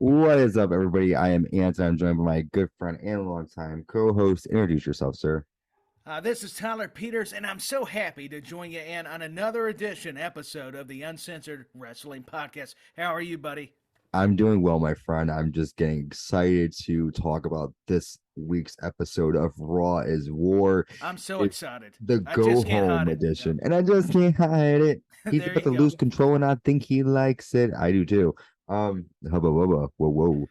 What is up, everybody? I am Anton. I'm joined by my good friend and longtime co-host. Introduce yourself, sir. This is Tyler Peters, and I'm so happy to join you in on another episode of the Uncensored Wrestling Podcast. How are you, buddy? I'm doing well, my friend. I'm just getting excited to talk about this week's episode of Raw is War. I'm so It's excited. the I go just can't home hide it. edition, and I just can't hide it. He's There about you to go. lose control, and I think he likes it. I do too. Hubba bubba, whoa, whoa,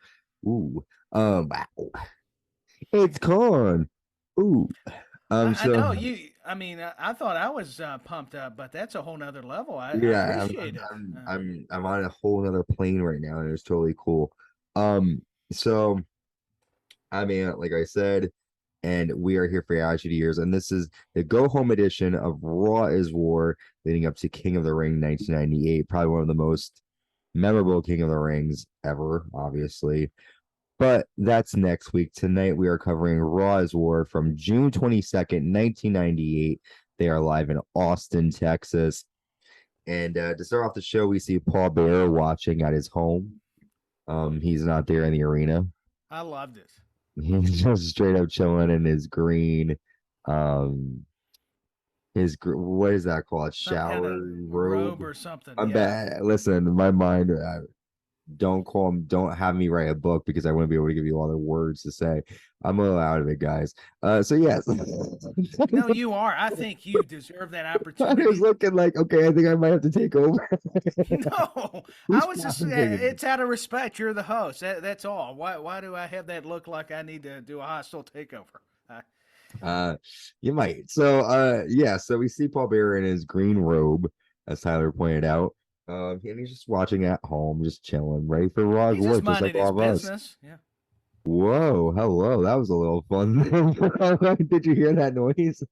ooh, wow. It's gone. Ooh. I So know you. I thought I was pumped up, but that's a whole nother level. I yeah, appreciate it. I'm on a whole other plane right now, and it's totally cool. Um, so like I said, and we are here for your Attitude Years, and this is the go home edition of Raw is War, leading up to King of the Ring 1998, probably one of the most memorable King of the Rings ever, obviously. But that's next week. Tonight we are covering Raw is War from June 22nd, 1998. They are live in Austin, Texas. And to start off the show, we see Paul Bearer watching at his home. He's not there in the arena. I loved it. He's just straight up chilling in his green, what is that called? Some kind Shower of robe robe. or something. I'm Yeah. bad. Listen, my mind. Don't have me write a book because I wouldn't be able to give you all the words to say. I'm a little out of it, guys. So yes. No, you are. I think you deserve that I was opportunity. looking like, okay, I think I might have to take over. No, I Who's was just, challenging me? it's out of respect. You're the host. That's all. Why do I have that look like I need to do a hostile takeover? Uh, Uh, you might. So, yeah. So we see Paul Bearer in his green robe, as Tyler pointed out. And he's just watching at home, just chilling, ready for Raw's he's War, just just like minding his all of us. business. Yeah. Whoa, hello. That was a little fun. Did you hear that noise?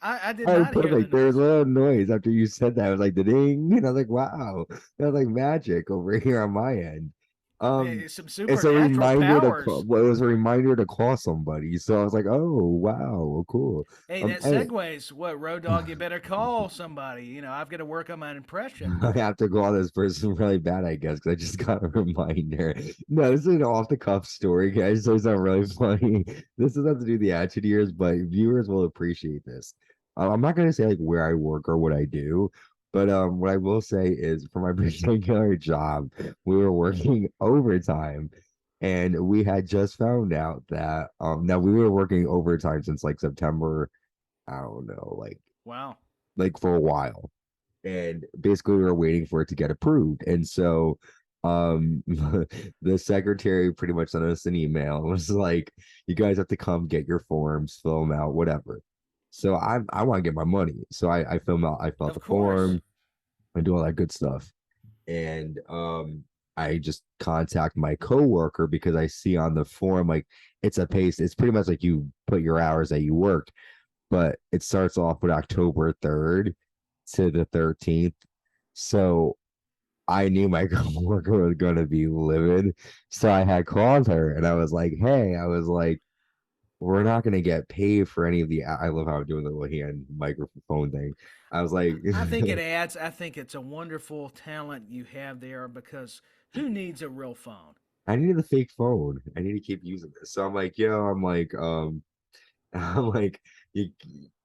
I did Oh, not hear the perfect. There was a noise. little noise after you said that. It was like the ding, and I was like, wow, that was like magic over here on my end. Some It's a supernatural reminder to call, powers. well, it was a reminder to call somebody. So I was like, oh wow, cool. Hey, that I, segues. What, Road Dogg? You better call somebody. I've got to work on my impression. I have to call this person really bad, I guess, because I just got a reminder. No, this is an off the cuff story, guys. So it's not really funny. This doesn't have to do with the Attitude Years, but viewers will appreciate this. I'm not gonna say like where I work or what I do, but what I will say is for my particular job, we were working overtime, and we had just found out that now we were working overtime since like September. I don't know, Wow. like for a while, and basically we were waiting for it to get approved. And so the secretary pretty much sent us an email and was like, you guys have to come get your forms, fill them out, whatever. So I want to get my money, so I fill out Of the course. form and do all that good stuff. And I just contact my coworker because I see on the form like it's a pace, it's pretty much like you put your hours that you work, but it starts off with October 3rd to the 13th. So I knew my coworker was going to be livid. So I had called her and I was like, hey, I was like, we're not going to get paid for any of the. I love how I'm doing the little hand microphone thing. I was like, I think it adds. I think it's a wonderful talent you have there because who needs a real phone? I need the fake phone. I need to keep using this. So I'm like, yo, I'm like, you,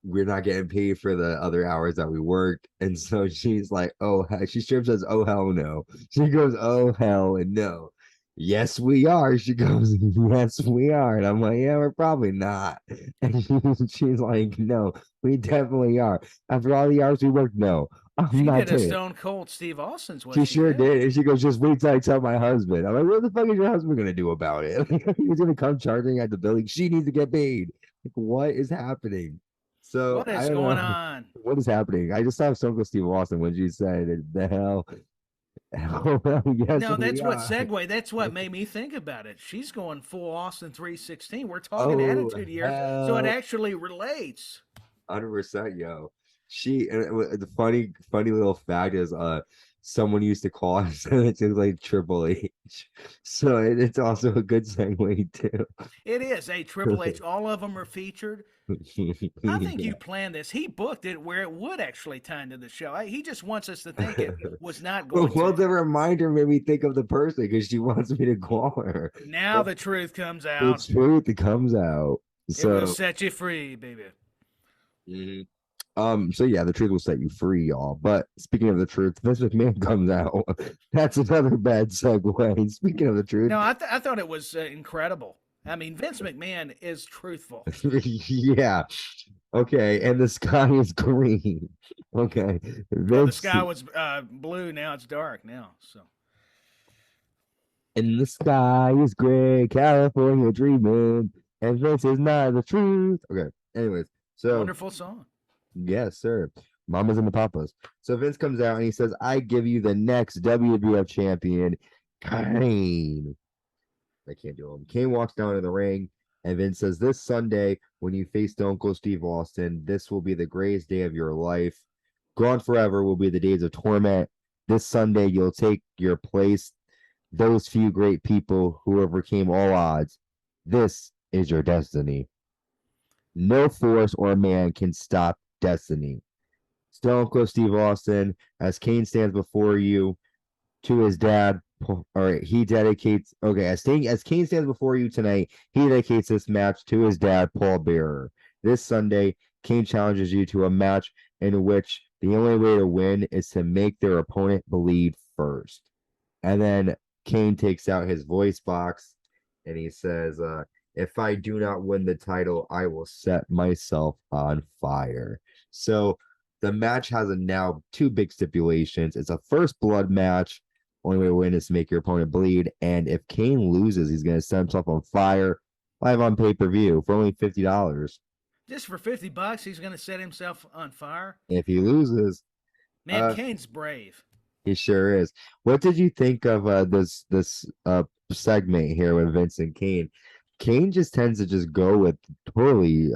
we're not getting paid for the other hours that we worked. And so she's like, oh, she straight says, oh, hell no. She goes, oh, hell and no. Yes, we are. She goes, yes, we are. And I'm like, yeah, we're probably not. And she's like, no, we definitely are. After all the hours we worked, no, I'm She not did a taking it. Stone Cold Steve Austin's what She she sure did. did. And she goes, just wait till I tell my husband. I'm like, what the fuck is your husband going to do about it? He's going to come charging at the building. She needs to get paid. Like, what is happening? So What I is don't going know on? what is happening. I just saw Stone Cold Steve Austin when she said, "The hell, hell, yes, No, we that's what are." segue. That's what made me think about it. She's going full Austin 316. We're talking Oh attitude years, so it hell, actually relates. 100%, yo. She and the funny little fact is, someone used to call him, so it's like Triple H. So it's also a good segue too. It is a Triple H. All of them are featured. I think you planned this. He booked it where it would actually tie into the show. He just wants us to think it was not going Well, to. the reminder made me think of the person because she wants me to call her. Now the truth comes The out. truth comes out. It will So, set you free, baby. mhm. So yeah, the truth will set you free, y'all. But speaking of the truth, Vince McMahon comes out. That's another bad segue. Speaking of the truth, No, I thought it was incredible. I mean, Vince McMahon is truthful. yeah. Okay, and the sky is green. Okay, Well, the Vince, sky was blue. Now it's dark. Now, so and the sky is gray. California dreaming, and Vince is not the truth. Okay. Anyways, so wonderful song. yes, sir. Mamas and the papas. So Vince comes out and he says, "I give you the next WWF champion, Kane." I can't do him. Kane walks down to the ring, and Vince says, "This Sunday, when you face Stone Cold Steve Austin, this will be the greatest day of your life. Gone forever will be the days of torment. This Sunday, you'll take your place. Those few great people who overcame all odds. This is your destiny. No force or man can stop destiny. Stone Cold Steve Austin, as Kane stands before you, to his dad. All right, he dedicates. Okay, as Kane stands before you tonight, he dedicates this match to his dad, Paul Bearer. This Sunday, Kane challenges you to a match in which the only way to win is to make their opponent bleed first." And then Kane takes out his voice box and he says, "If I do not win the title, I will set myself on fire." So the match has now two big stipulations. It's a first blood match. Only way to win is to make your opponent bleed. And if Kane loses, he's going to set himself on fire live on pay-per-view for only $50. Just for $50, he's going to set himself on fire. If he loses, Man, Kane's brave. he sure is. What did you think of this segment here with Vince and Kane? Kane just tends to just go with totally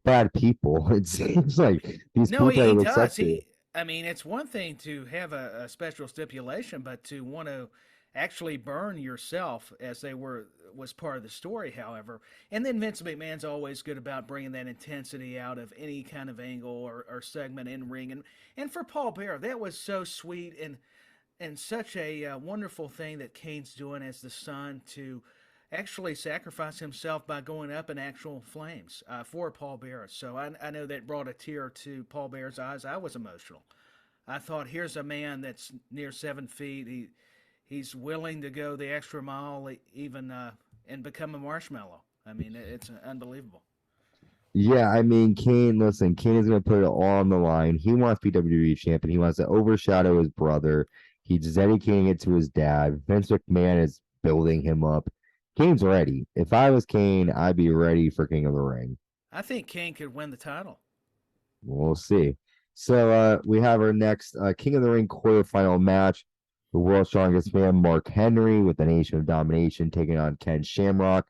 bad people. It seems like these No, people he that does. accepted. I mean, it's one thing to have a special stipulation, but to want to actually burn yourself as they was part of the story, however. And then Vince McMahon's always good about bringing that intensity out of any kind of angle or segment in ring. And for Paul Bearer, that was so sweet and such a wonderful thing that Kane's doing as the son to actually sacrifice himself by going up in actual flames for Paul Bearer. So I know that brought a tear to Paul Bearer's eyes. I was emotional. I thought, here's a man that's near 7 feet. He's willing to go the extra mile, even and become a marshmallow. I mean, it's unbelievable. Yeah, I mean, listen, Kane is going to put it all on the line. He wants to be WWE champion. He wants to overshadow his brother. He's dedicating it to his dad. Vince McMahon is building him up. Kane's ready. If I was Kane, I'd be ready for King of the Ring. I think Kane could win the title. We'll see. So we have our next King of the Ring quarterfinal match. The world's strongest man, Mark Henry, with the Nation of Domination, taking on Ken Shamrock.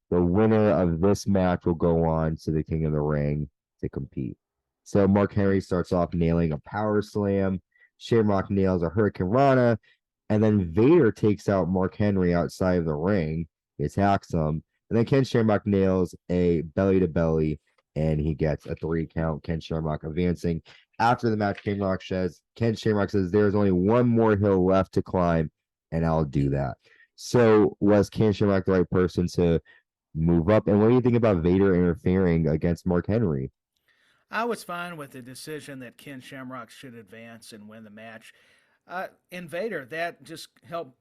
The winner of this match will go on to the King of the Ring to compete. So Mark Henry starts off nailing a power slam. Shamrock nails a Hurricane Rana. And then Vader takes out Mark Henry outside of the ring. He attacks him. And then Ken Shamrock nails a belly to belly. And he gets a 3 count. Ken Shamrock advancing. After the match, Ken Shamrock says, "There's only one more hill left to climb, and I'll do that." So was Ken Shamrock the right person to move up? And what do you think about Vader interfering against Mark Henry? I was fine with the decision that Ken Shamrock should advance and win the match. In Vader, that just helped,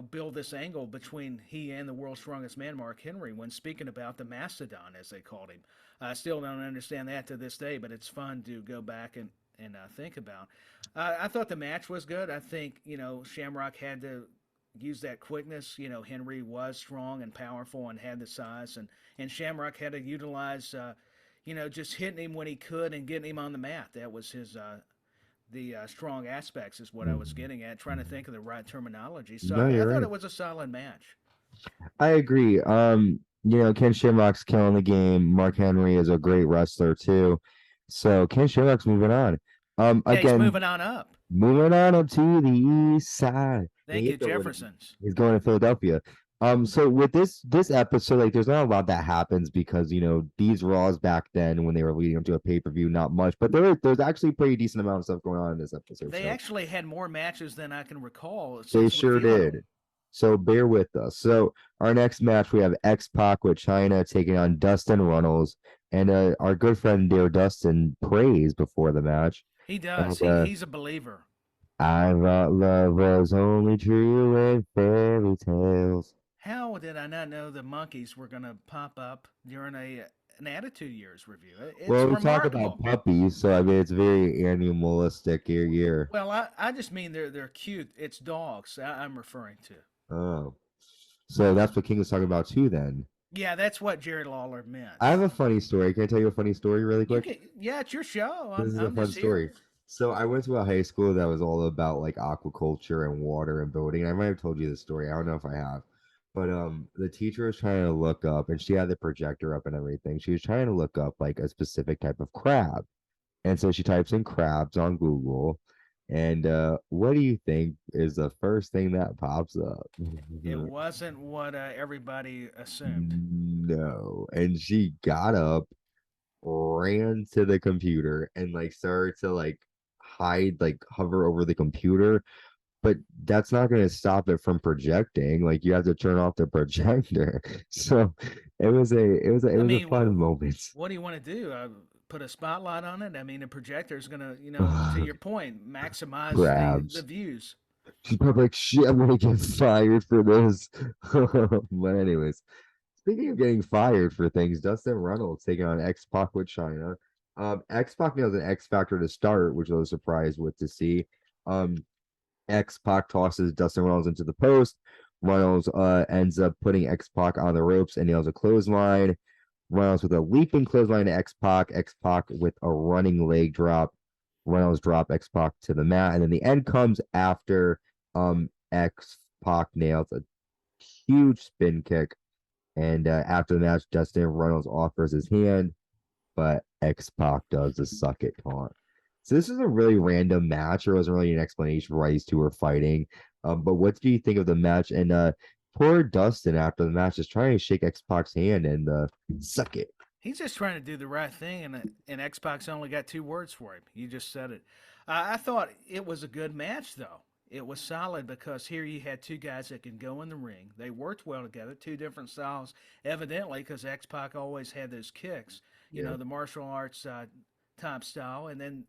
build this angle between he and the world's strongest man, Mark Henry, when speaking about the Mastodon, as they called him. I still don't understand that to this day, but it's fun to go back and think about. I thought the match was good. I think, Shamrock had to use that quickness. Henry was strong and powerful and had the size, and Shamrock had to utilize, just hitting him when he could and getting him on the mat. That was his the strong aspects is what I was getting at, trying to think of the right terminology. So No, I you're thought right. it was a solid match. I agree. Ken Shamrock's killing the game. Mark Henry is a great wrestler too. So Ken Shamrock's moving on. Yeah, he's Again, moving on up. Moving on up to the east side. And Thank you, Jeffersons. he's going to Philadelphia. So with this episode, like there's not a lot that happens because these Raws back then when they were leading up to a pay-per-view, not much, but there's actually a pretty decent amount of stuff going on in this episode. They So actually had more matches than I can recall they since sure reviewing them. did. So bear with us. So our next match we have X-Pac with China taking on Dustin Runnels. And our good friend dear Dustin prays before the match. He does. And He's a believer. I thought love was only true in fairy tales. How did I not know the monkeys were going to pop up during an Attitude Years review? Well, It's we talk about remarkable. puppies, so I mean it's very animalistic here. Well, I just mean they're cute. It's dogs I'm referring to. Oh, so that's what King was talking about too. Then Yeah, that's what Jerry Lawler meant. I have a funny story. Can I tell you a funny story really You quick? can, yeah, it's your show. This is a I'm fun just here. story. So I went to a high school that was all about like aquaculture and water and boating. And I might have told you this story. I don't know if I have. But the teacher was trying to look up and she had the projector up and everything. She was trying to look up like a specific type of crab. And so she types in crabs on Google. And what do you think is the first thing that pops up? It wasn't what everybody assumed. No. And she got up, ran to the computer and like started to like hide, like hover over the computer, but that's not going to stop it from projecting. Like you have to turn off the projector. So it I was a mean, fun moment. what do you want to do? Put a spotlight on it? I mean, the projector is going to, to your point, maximize the Crabs. views. She's probably like, shit, I'm gonna get fired for this. But anyways, speaking of getting fired for things, Dustin Runnels taking on X-Pac with China. X-Pac nails an X Factor to start, which I was surprised with to see. Um, X-Pac tosses Dustin Runnels into the post. Runnels ends up putting X-Pac on the ropes and nails a clothesline. Runnels with a leaping clothesline to X-Pac. X-Pac with a running leg drop. Runnels drop X-Pac to the mat. And then the end comes after X-Pac nails a huge spin kick. And after the match, Dustin Runnels offers his hand, but X-Pac does the suck it taunt. So this is a really random match. There wasn't really an explanation for why these two were fighting. But what do you think of the match? And poor Dustin after the match is trying to shake X-Pac's hand and suck it. He's just trying to do the right thing, and Xbox only got 2 words for him. You just said it. I thought it was a good match, though. It was solid because here you had two guys that can go in the ring. They worked well together, two different styles, evidently, because X Pac always had those kicks, Yeah. the martial arts type style. And then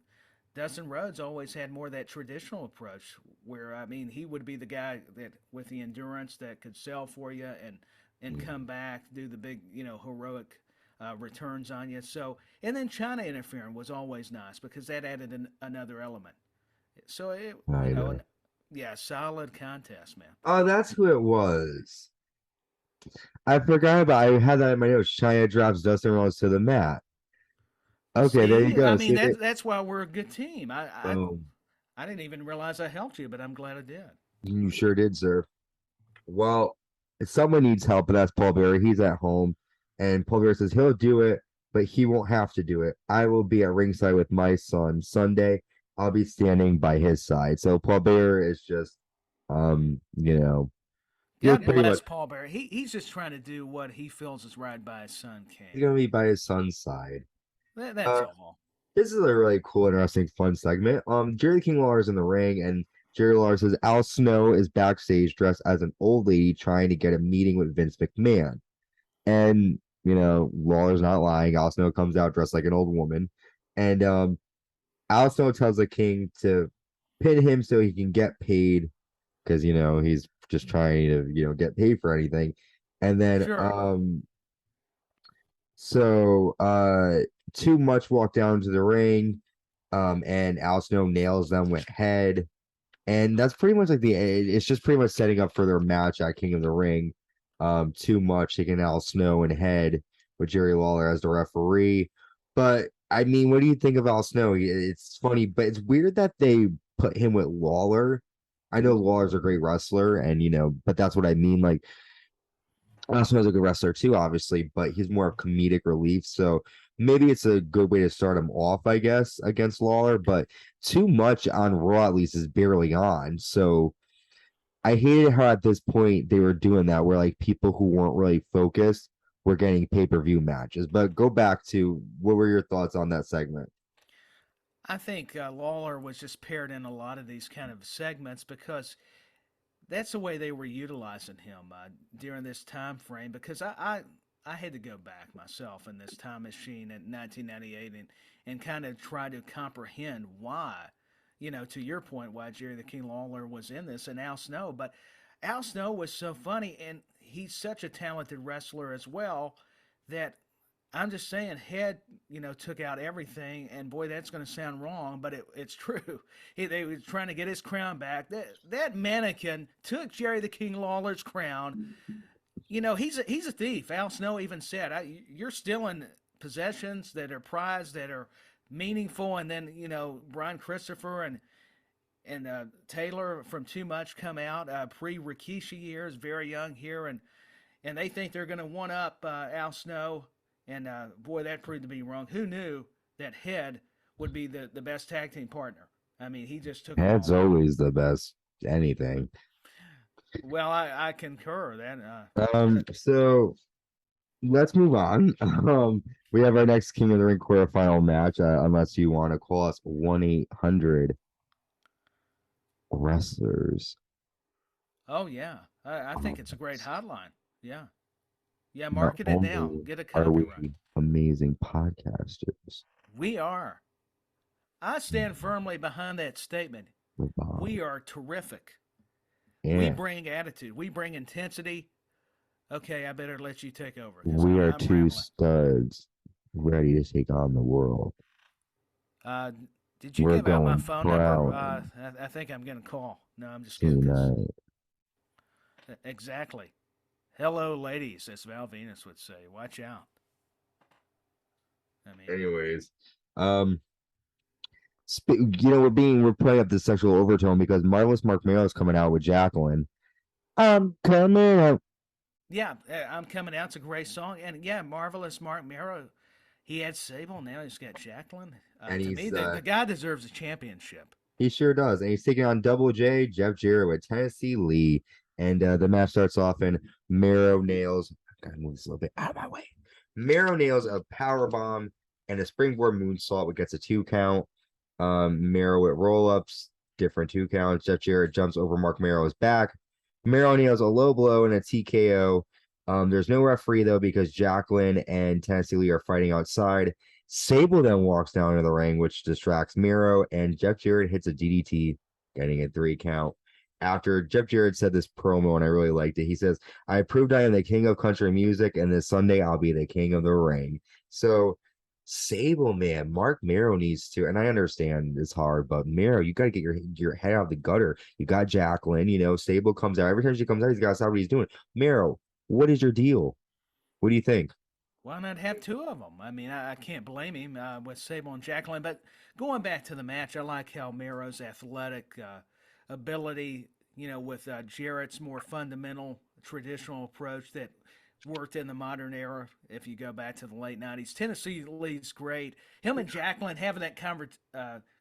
Dustin Rhodes always had more of that traditional approach, where, I mean, he would be the guy that with the endurance that could sell for you and come back, do the big, heroic returns on you. So, and then China interfering was always nice because that added another element. So I know. yeah, solid contest, man. Oh, that's who it was. I forgot about. I had that in my notes. China drops Dustin Runnels to the mat. Okay, there you See, I go. mean See it. that's why we're a good team. Boom. I didn't even realize I helped you, but I'm glad I did. You sure did, sir. Well, if someone needs help, and that's Paul Bearer. He's at home, and Paul Bearer says he'll do it, but he won't have to do it. I will be at ringside with my son Sunday. I'll be standing by his side. So Paul Bearer is just, he's God pretty bless much Paul Bearer. He's just trying to do what he feels is right by his son he's Kane. gonna be by his son's side. That's Uh, all. this is a really cool, interesting, fun segment. Jerry King Lawler is in the ring, and Jerry Lawler says Al Snow is backstage dressed as an old lady trying to get a meeting with Vince McMahon. And Lawler's not lying. Al Snow comes out dressed like an old woman, and Al Snow tells the King to pin him so he can get paid because he's just trying to get paid for anything. And then Sure. so Too Much walk down to the ring, and Al Snow nails them with head. And that's pretty much like it's just pretty much setting up for their match at King of the Ring. Too Much taking Al Snow and head with Jerry Lawler as the referee. But I mean, what do you think of Al Snow? It's funny, but it's weird that they put him with Lawler. I know Lawler's a great wrestler, and but that's what I mean. Like, Al Snow's a good wrestler too, obviously, but he's more of comedic relief. So maybe it's a good way to start him off, I guess, against Lawler. But too much on Raw, at least, is barely on. So I hated how at this point they were doing that, where like people who weren't really focused were getting pay-per-view matches. But go back to what were your thoughts on that segment? I think Lawler was just paired in a lot of these kind of segments because that's the way they were utilizing him during this time frame. Because I had to go back myself in this time machine in 1998 and kind of try to comprehend why, to your point, why Jerry the King Lawler was in this and Al Snow. But Al Snow was so funny, and he's such a talented wrestler as well that I'm just saying, Head, took out everything, and boy, that's going to sound wrong, but it's true. They were trying to get his crown back. That mannequin took Jerry the King Lawler's crown. He's a thief. Al Snow even said, "You're stealing possessions that are prized, that are meaningful." And then Brian Christopher and Taylor from Too Much come out pre Rikishi years, very young here, and they think they're going to one up Al Snow. And boy, that proved to be wrong. Who knew that Head would be the best tag team partner? I mean, he just took them Head's all out. always the best anything. Well, I concur that. So let's move on. We have our next King of the Ring quarterfinal match. Unless you want to call us 1-800 wrestlers. Oh yeah, I think it's a great hotline. Yeah, yeah. Not Market it now. only Get a are we copyright. amazing podcasters, We are. I stand firmly behind that statement. We are terrific. We and bring attitude. We bring intensity. Okay, I better let you take over because we are I'm two rambling. studs ready to take on the world. Uh, did you We're give out my going phone number? proud I think I'm going to call. No, I'm just kidding. tonight. Exactly. Hello, ladies, as Val Venus would say. Watch out. I mean, Anyways, um, we're playing up this sexual overtone because Marvelous Marc Mero is coming out with Jacqueline. I'm coming out. yeah, I'm coming out. It's a great song, and yeah, marvelous Marc Mero. He had Sable. Now he's got Jacqueline. And To me, he's the guy deserves a championship. he sure does. And he's taking on Double J, Jeff Jarrett with Tennessee Lee. And the match starts off in Marrow nails. Gotta move this a little bit out of my way. Marrow nails a power bomb and a springboard moonsault, which gets a 2 count. Marrow with roll-ups, different 2 counts. Jeff Jarrett jumps over Marc Mero's back. Marrow nails a low blow and a TKO. There's no referee though because Jacqueline and Tennessee Lee are fighting outside. Sable then walks down to the ring, which distracts Mero, and Jeff Jarrett hits a DDT, getting a 3 count. After Jeff Jarrett said this promo, and I really liked it, he says, I proved I am the king of country music, and this Sunday I'll be the king of the ring. So, Sable, man, Marc Mero needs to, and I understand it's hard, but Mero, you got to get your head out of the gutter. You got Jacqueline, Sable comes out. Every time she comes out, he's got to stop what he's doing. Mero, what is your deal? What do you think? Why not have two of them? I mean, I can't blame him with Sable and Jacqueline. But going back to the match, I like how Mero's athletic ability, with Jarrett's more fundamental, traditional approach that worked in the modern era. If you go back to the late '90s, Tennessee Lee's great. Him and Jacqueline having that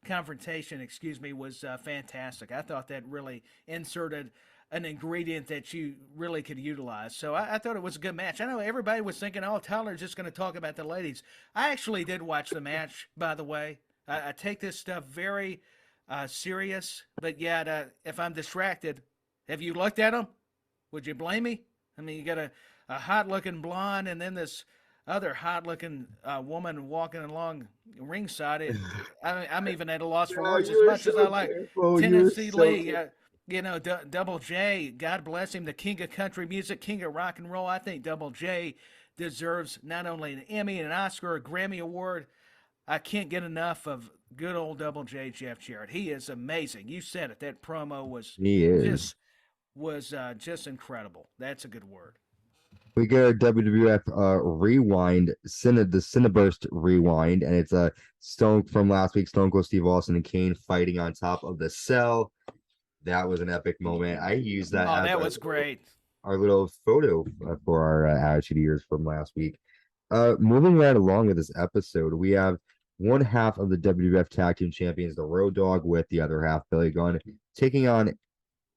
confrontation, was fantastic. I thought that really inserted an ingredient that you really could utilize. So I thought it was a good match. I know everybody was thinking, oh, Tyler's just going to talk about the ladies. I actually did watch the match, by the way. I take this stuff very serious, but yet if I'm distracted, have you looked at them? Would you blame me? I mean, you got a hot-looking blonde and then this other hot-looking woman walking along ringside. I'm even at a loss for words as much as I like Tennessee Lee. Double J, God bless him, the king of country music, king of rock and roll. I think Double J deserves not only an Emmy, an Oscar, a Grammy Award. I can't get enough of good old Double J Jeff Jarrett. He is amazing. You said it. That promo He is. just incredible. That's a good word. We get a WWF rewind, the Cineburst rewind, and it's a Stone from last week, Stone Cold Steve Austin and Kane fighting on top of the cell. That was an epic moment. I used that. Oh, that was great. our little photo for our Attitude Years from last week. Moving right along with this episode, we have one half of the WWF Tag Team Champions, the Road Dogg, with the other half, Billy Gunn, taking on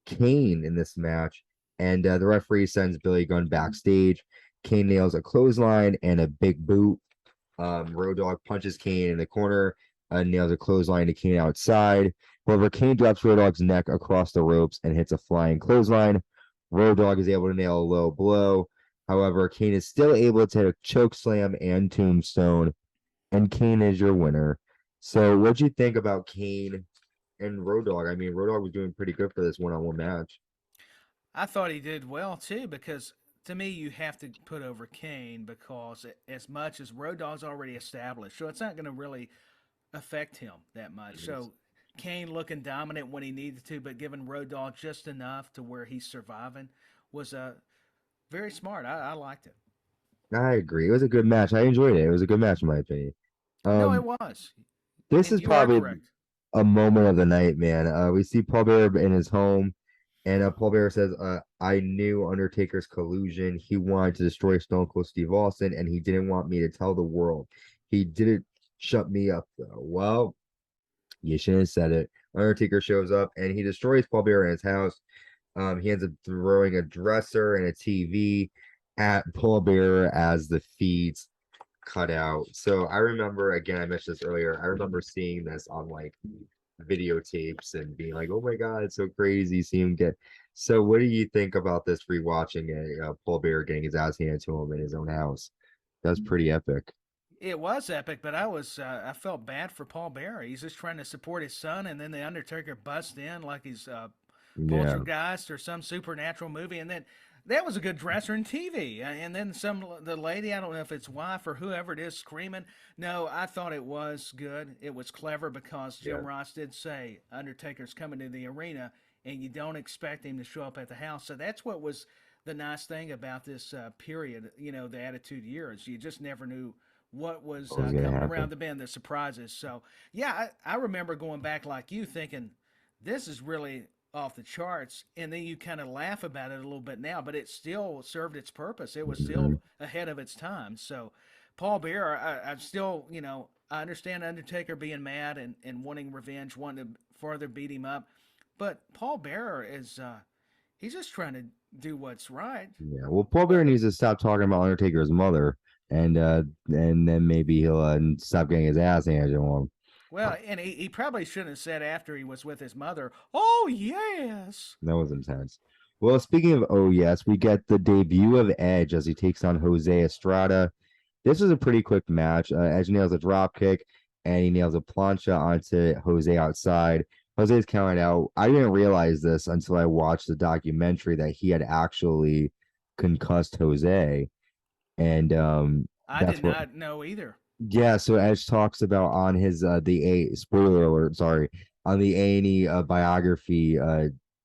Kane in this match. And the referee sends Billy Gunn backstage. Kane nails a clothesline and a big boot. Road Dogg punches Kane in the corner, nails a clothesline to Kane outside. However, Kane drops Road Dogg's neck across the ropes and hits a flying clothesline. Road Dogg is able to nail a low blow. However, Kane is still able to hit a choke slam and tombstone, and Kane is your winner. So, what'd you think about Kane and Road Dogg? I mean, Road Dogg was doing pretty good for this one-on-one match. I thought he did well too because to me you have to put over Kane because as much as Road Dogg's already established, so it's not going to really affect him that much. So Kane looking dominant when he needed to, but giving Road Dogg just enough to where he's surviving was very smart. I liked it. I agree. It was a good match. I enjoyed it. It was a good match, in my opinion. No, it Um, was, this and is you are probably correct. a moment of the night, man. We see Paul Bearer in his home, and Paul Bearer says, I knew Undertaker's collusion. He wanted to destroy Stone Cold Steve Austin, and he didn't want me to tell the world. He didn't shut me up, though. Well, you shouldn't have said it. Undertaker shows up, and he destroys Paul Bearer in his house. He ends up throwing a dresser and a TV at Paul Bearer as the feeds cut out. So I remember, again, I mentioned this earlier. I remember seeing this on like videotapes and being like, "Oh my god, it's so crazy!" See him get. So, what do you think about this rewatching it? Paul Bearer getting his ass handed to him in his own house. That's pretty epic. It was epic, but I felt bad for Paul Bearer. He's just trying to support his son, and then the Undertaker busts in like he's Yeah, Poltergeist or some supernatural movie, and then that was a good dresser in TV. And then the lady, I don't know if it's wife or whoever it is, screaming. No, I thought it was good. It was clever because yeah, Jim Ross did say Undertaker's coming to the arena, and you don't expect him to show up at the house. So that's what was the nice thing about this period. You know, the Attitude Years. You just never knew what was what was gonna coming happen? around the bend, the surprises. So yeah, I remember going back like you, thinking this is really off the charts, and then you kind of laugh about it a little bit now, but it still served its purpose. It was Mhm. still ahead of its time. So Paul Bearer, I'm still, I understand Undertaker being mad and wanting revenge, wanting to further beat him up, but Paul Bearer is he's just trying to do what's right. Yeah. Well, Paul But Bearer needs to stop talking about Undertaker's mother, and then maybe he'll stop getting his ass handed to him. well, and he probably shouldn't have said after he was with his mother, "Oh yes." That was intense. Well, speaking of oh yes, we get the debut of Edge as he takes on Jose Estrada. This was a pretty quick match. Edge nails a drop kick and he nails a plancha onto Jose outside. Jose's counted out. I didn't realize this until I watched the documentary that he had actually concussed Jose. And I that's did what not know either. yeah, so Edge talks about on his the A spoiler alert, sorry, on the A&E biography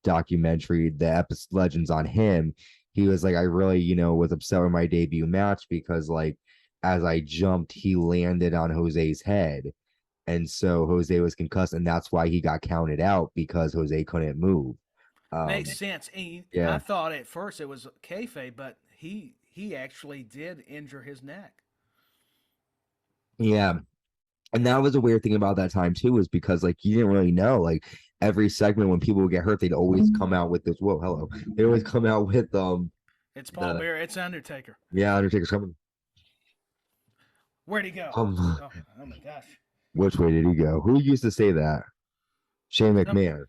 documentary, the episode legends on him. He was like, I really, was upset with my debut match because like as I jumped, he landed on Jose's head. And so Jose was concussed, and that's why he got counted out because Jose couldn't move. Makes Um, sense. I yeah, thought at first it was kayfabe, but he actually did injure his neck. yeah. And that was a weird thing about that time too, was because like you didn't really know. Like every segment when people would get hurt, they'd always come out with this. Whoa, hello. They always come out with It's Paul the Bearer. It's Undertaker. yeah, Undertaker's coming. Where'd he go? Um Oh my gosh. which way did he go? Who used to say that? Shane Some, McMahon.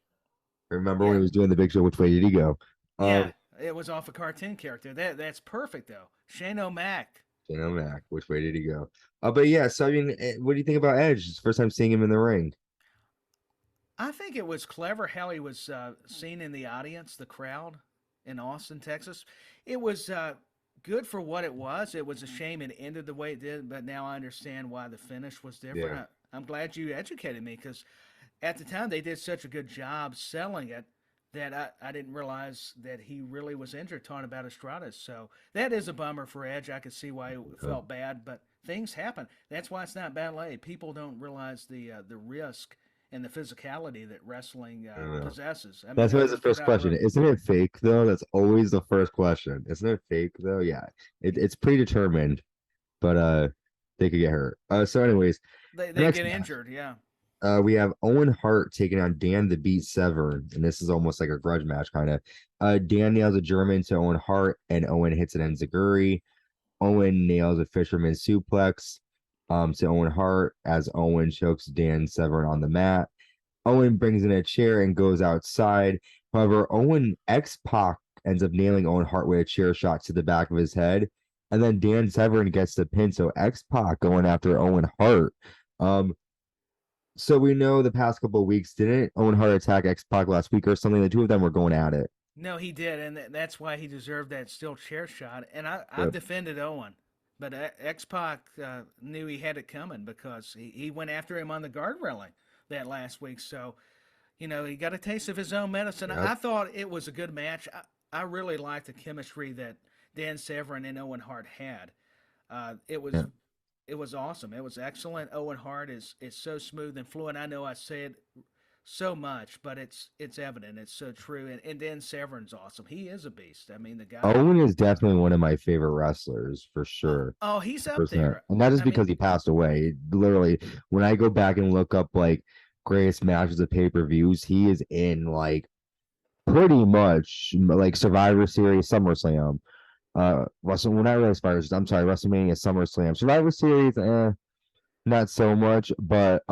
Remember when yeah, he was doing the big show, which way did he go? yeah. It was off a cartoon character. That's perfect though. Shane O'Mac. Shane O'Mac, which way did he go? But yeah, so I mean, what do you think about Edge? It's the first time seeing him in the ring. I think it was clever how he was seen in the audience, the crowd in Austin, Texas. It was good for what it was. It was a shame it ended the way it did, but now I understand why the finish was Yeah. different. I'm glad you educated me because at the time they did such a good job selling it that I didn't realize that he really was injured talking about Estrada. So that is a bummer for Edge. I could see why he Uh, felt bad, but things happen. That's why it's not ballet. People don't realize the risk and the physicality that wrestling Yeah. possesses. I mean, That's they're always the just get first out of the question. ring. Isn't it fake though? That's always the first question. Isn't it fake though? Yeah. It's predetermined, but they could get hurt. So anyways, the They next get match. injured. Yeah. We have Owen Hart taking on Dan the Beat Severn, and this is almost like a grudge match, kind of. Dan nails a German to Owen Hart, and Owen hits an enziguri. Owen nails a fisherman suplex to Owen Hart as Owen chokes Dan Severn on the mat. Owen brings in a chair and goes outside. However, Owen X-Pac ends up nailing Owen Hart with a chair shot to the back of his head. And then Dan Severn gets the pin. So X-Pac going after Owen Hart. Um, so we know the past couple of weeks, didn't Owen Hart attack X-Pac last week or something? The two of them were going at it. No, he did, and that's why he deserved that steel chair shot. And I've Yep. defended Owen, but X Pac knew he had it coming because he went after him on the guard railing that last week. So, he got a taste of his own medicine. Yep. I thought it was a good match. I really liked the chemistry that Dan Severn and Owen Hart had. It was Yeah. it was awesome. It was excellent. Owen Hart is so smooth and fluent. I know I say it so much, but it's evident. It's so true. And Dan Severn's awesome. He is a beast. I mean, the guy. Owen is definitely one of my favorite wrestlers for sure. Oh, he's up 100%. there. And not just I mean, because he passed away. Literally, when I go back and look up like greatest matches of pay-per-views, he is in like pretty much like Survivor Series, SummerSlam. Well, not really Survivor Series. I'm sorry, WrestleMania, SummerSlam, Survivor Series, not so much. But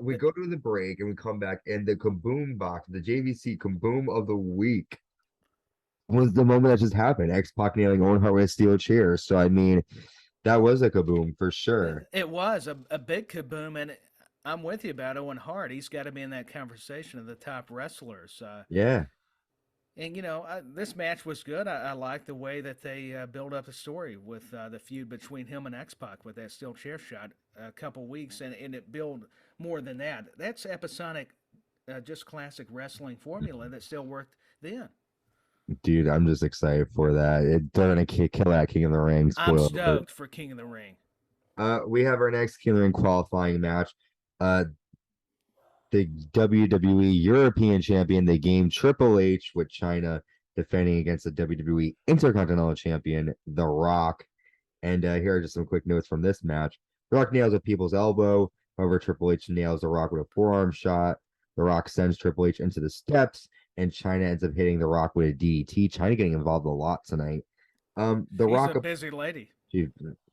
we but go to the break and we come back, and the Kaboom box, the JVC Kaboom of the week, was the moment that just happened. X-Pac nailing Owen Hart with a steel chair. So I mean, that was a kaboom for sure. it was a big kaboom, and I'm with you about Owen Hart. He's got to be in that conversation of the top wrestlers. Yeah. And this match was good. I like the way that they build up the story with the feud between him and X-Pac with that steel chair shot a couple weeks, and it built more than that. That's episodic, just classic wrestling formula that still worked then. Dude, I'm just excited for that. They're gonna kill that King of the Ring. I'm Spoiler alert. stoked for King of the Ring. We have our next King of the Ring qualifying match. Uh, the WWE European Champion, the game Triple H with China defending against the WWE Intercontinental Champion, The Rock. And here are just some quick notes from this match. The Rock nails a people's elbow. However, Triple H nails The Rock with a forearm shot. The Rock sends Triple H into the steps, and China ends up hitting The Rock with a DDT. China getting involved a lot tonight. The She's Rock, a busy lady. she,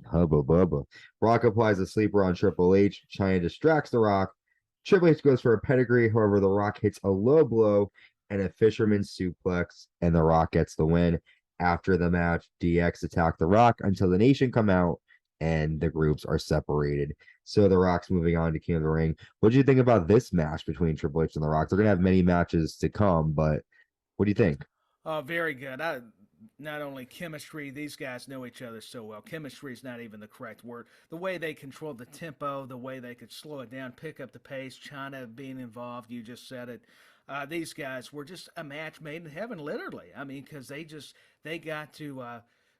hubba bubba. Rock applies a sleeper on Triple H. China distracts The Rock. Triple H goes for a pedigree. However, The Rock hits a low blow and a fisherman suplex, and The Rock gets the win. After the match, DX attack The Rock until the Nation come out, and the groups are separated. So The Rock's moving on to King of the Ring. What do you think about this match between Triple H and The Rock? They're gonna have many matches to come, but what do you think? Very good. Not only chemistry, these guys know each other so well. Chemistry is not even the correct word. The way they control the tempo, the way they could slow it down, pick up the pace, China being involved, you just said it. These guys were just a match made in heaven, literally. I mean, because they got to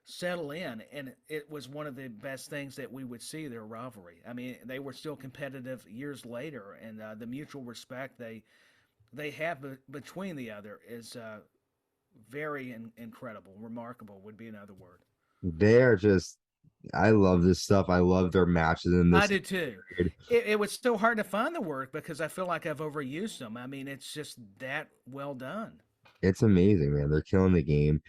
settle in, and it was one of the best things that we would see, their rivalry. I mean, they were still competitive years later, and the mutual respect they have between the other is very incredible. Remarkable would be another word. They are just, I love this stuff. I love their matches in I this do too. period. It was so hard to find the word because I feel like I've overused them. I mean, it's just that well done. It's amazing, man. They're killing the game.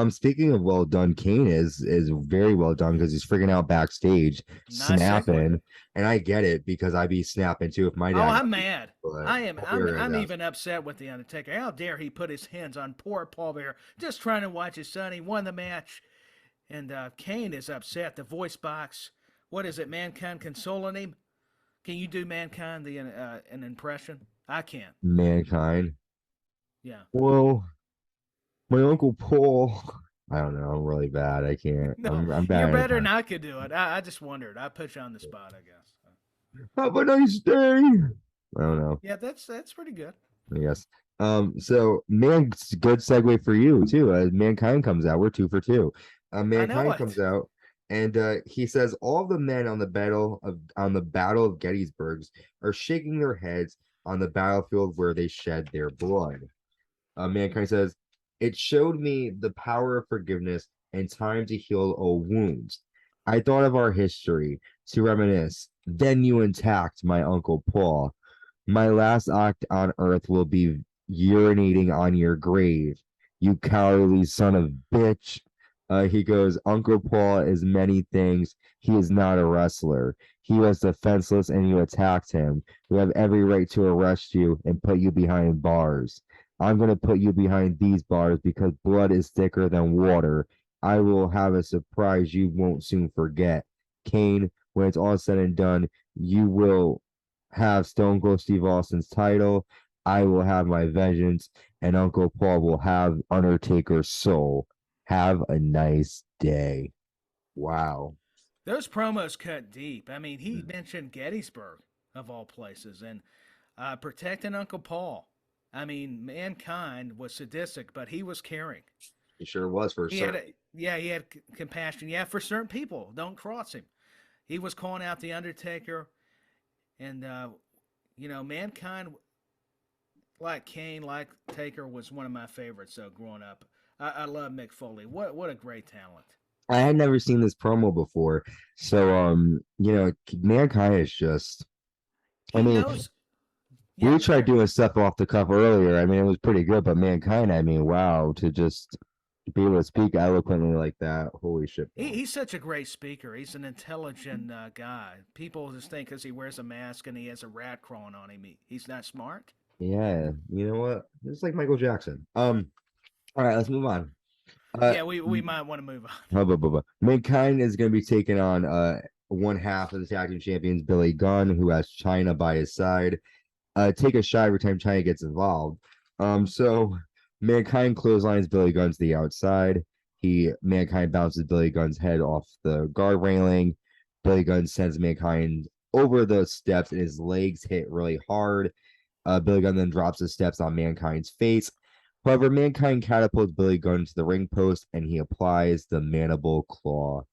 Speaking of well done, Kane is very well done because he's freaking out backstage, Nice segue. snapping, and I get it because I'd be snapping too if my Oh, dad. I'm mad. But I am. I'll be right I'm back. even upset with the Undertaker. How dare he put his hands on poor Paul Bear, just trying to watch his son. He won the match, and Kane is upset. The voice box. What is it? Mankind consoling him. Can you do Mankind an impression? I can't. Mankind. Yeah. Well, my uncle Paul. I don't know. I'm really bad. I can't. No, I'm bad. you're at better it. than I could do it. I just wondered. I put you on the spot, I guess. Have a nice day. I don't know. Yeah, that's pretty good. I guess. So good segue for you too. Mankind comes out. We're 2 for 2. I know Mankind it. comes out And he says all the men on the Battle of Gettysburg are shaking their heads on the battlefield where they shed their blood. Mankind says, it showed me the power of forgiveness and time to heal old wounds. I thought of our history to reminisce. Then you attacked my Uncle Paul. My last act on earth will be urinating on your grave, you cowardly son of bitch. He goes, Uncle Paul is many things. He is not a wrestler. He was defenseless and you attacked him. We have every right to arrest you and put you behind bars. I'm going to put you behind these bars because blood is thicker than water. I will have a surprise you won't soon forget. Kane, when it's all said and done, you will have Stone Cold Steve Austin's title. I will have my vengeance, and Uncle Paul will have Undertaker's soul. Have a nice day. Wow. Those promos cut deep. I mean, he mentioned Gettysburg, of all places, and protecting Uncle Paul. I mean, Mankind was sadistic, but he was caring. He sure was for He sure. he had compassion. Yeah, for certain people, don't cross him. He was calling out the Undertaker, and Mankind, like Kane, like Taker, was one of my favorites. So growing up, I love Mick Foley. What a great talent. I had never seen this promo before. So Mankind is just I He mean, knows. Yeah, we go tried ahead. doing stuff off the cuff earlier. I mean, it was pretty good, but Mankind, I mean, wow, to just be able to speak eloquently like that. Holy shit. He's such a great speaker. He's an intelligent guy. People just think because he wears a mask and he has a rat crawling on him, he's not smart. Yeah, you know what? It's like Michael Jackson. All right, let's move on. Yeah, we might want to move on. Mankind is going to be taking on one half of the tag team champions, Billy Gunn, who has China by his side. Take a shot every time China gets involved. So Mankind clotheslines Billy Gunn to the outside. Mankind bounces Billy Gunn's head off the guard railing. Billy Gunn sends Mankind over the steps, and his legs hit really hard. Billy Gunn then drops the steps on Mankind's face. However, Mankind catapults Billy Gunn to the ring post, and he applies the mandible claw.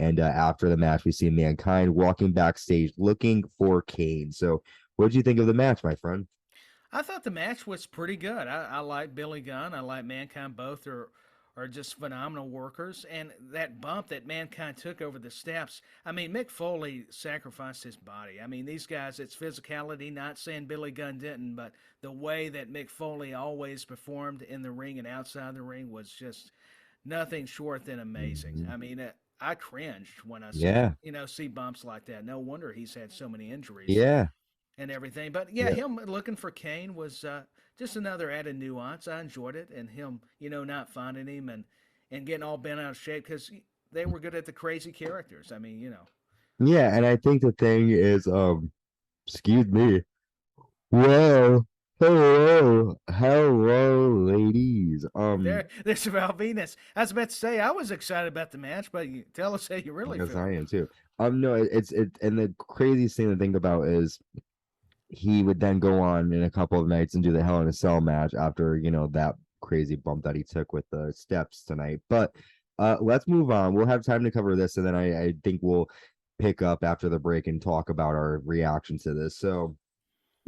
And after the match, we see Mankind walking backstage looking for Kane. So, what did you think of the match, my friend? I thought the match was pretty good. I like Billy Gunn. I like Mankind. Both are just phenomenal workers. And that bump that Mankind took over the steps. I mean, Mick Foley sacrificed his body. I mean, these guys, it's physicality. Not saying Billy Gunn didn't, but the way that Mick Foley always performed in the ring and outside the ring was just nothing short than amazing. I mean, I cringed when I Yeah, see bumps like that. No wonder he's had so many injuries yeah, and everything. But yeah, yeah, him looking for Kane was just another added nuance. I enjoyed it, and him, not finding him and getting all bent out of shape because they were good at the crazy characters. I mean, yeah. And I think the thing is, excuse me. Well, hello, ladies. there's about Venus. I was about to say I was excited about the match, but tell us how you really Yes, feel. I am too. No, and the craziest thing to think about is he would then go on in a couple of nights and do the Hell in a Cell match after that crazy bump that he took with the steps tonight. But let's move on. We'll have time to cover this, and then I think we'll pick up after the break and talk about our reaction to this. So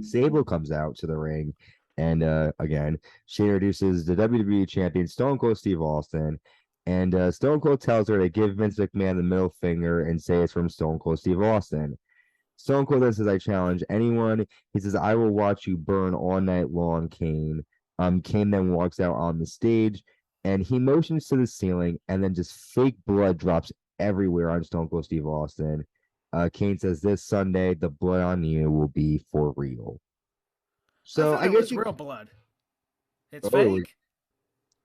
Sable comes out to the ring, and again, she introduces the WWE champion Stone Cold Steve Austin. And Stone Cold tells her to give Vince McMahon the middle finger and say it's from Stone Cold Steve Austin. Stone Cold then says, I challenge anyone. He says, I will watch you burn all night long, Kane. Kane then walks out on the stage and he motions to the ceiling, and then just fake blood drops everywhere on Stone Cold Steve Austin. Kane says, this Sunday, the blood on you will be for real. I So thought I it guess was you, real blood. It's oh, fake.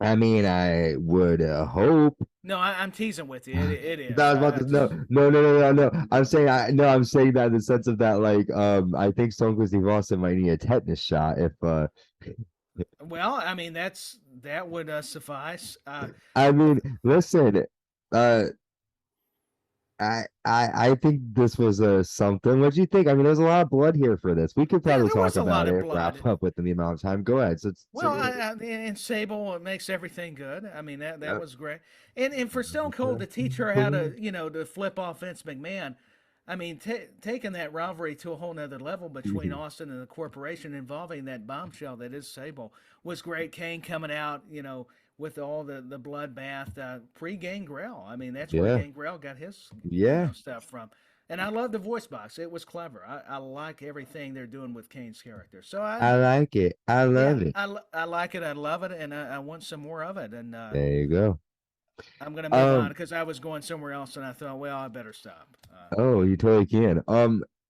I mean, I would hope. No, I'm teasing with you. It I is. was about I to no, just no, no, no, no, no. I'm saying that in the sense of that, like, I think Stone Cold Steve Austin might need a tetanus shot if, well, I mean that would suffice. I mean, listen, uh, I think this was something. What do you think? I mean, there's a lot of blood here for this. We could Yeah, probably there talk was a lot about of it, wrap blood. up within the amount of time. Go ahead. So, Well, and Sable, it makes everything good. I mean, that yep. was great. And for Stone Cold to teach her how to, to flip off Vince McMahon, I mean, taking that rivalry to a whole nother level between Mhm. Austin and the corporation involving that bombshell that is Sable was great. Kane coming out, with all the bloodbath pre-Gangrel. I mean, that's where Yeah, Gangrel got his, yeah. stuff from. And I love the voice box. It was clever. I like everything they're doing with Kane's character. So I like it. I yeah, love it. I like it. I love it, and I want some more of it. And There you go. I'm gonna move on Um. because I was going somewhere else, and I thought, well, I better stop. Oh, you totally can.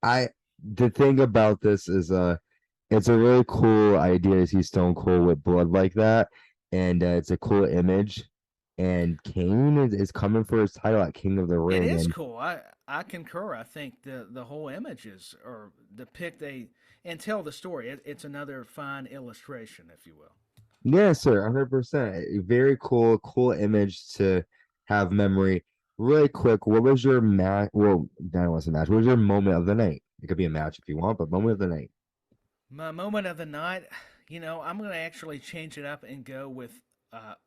I the thing about this is it's a really cool idea to see Stone Cold with blood like that, and it's a cool image. And Kane is coming for his title at King of the It Ring, is and cool. I concur. I think the whole images or depict and tell the story. It's another fine illustration, if you will. yeah, sir, 100%. Very cool, cool image to have memory. Really quick, what was your match? Well, that wasn't a match. What was your moment of the night? It could be a match if you want, but moment of the night. My moment of the night, I'm going to actually change it up and go with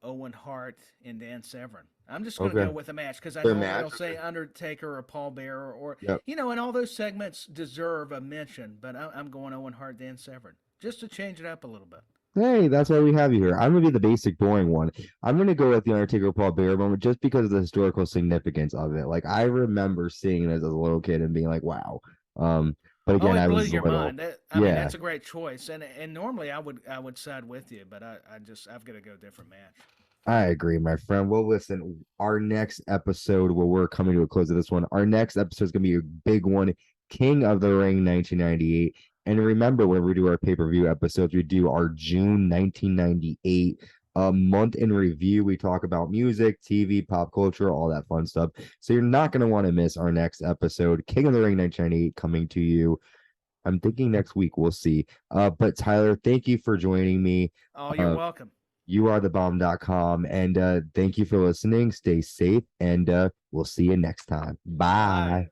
Owen Hart and Dan Severn. I'm just going to Okay. go with a match because I Their normally match? will say Undertaker or Paul Bearer or, Yep. and all those segments deserve a mention, but I'm going Owen Hart, Dan Severn just to change it up a little bit. Hey, that's why we have you here. I'm gonna be the basic boring one. I'm gonna go with the Undertaker Paul Bearer moment just because of the historical significance of it. Like I remember seeing it as a little kid and being like, wow. But Oh, again, it I blew was your little. mind. I mean, Yeah. that's a great choice, and normally I would side with you, but I've got to go different match. I agree, my friend. Well, listen, our next episode, where we're coming to a close of this one, our next episode is going to be a big one, King of the Ring 1998. And remember, when we do our pay-per-view episodes, we do our June 1998 month in review. We talk about music, TV, pop culture, all that fun stuff. So you're not going to want to miss our next episode, King of the Ring 1998, coming to you. I'm thinking next week. We'll see. But Tyler, thank you for joining me. Oh, you're Uh, welcome. youarethebomb.com. And thank you for listening. Stay safe, and we'll see you next time. Bye. Bye.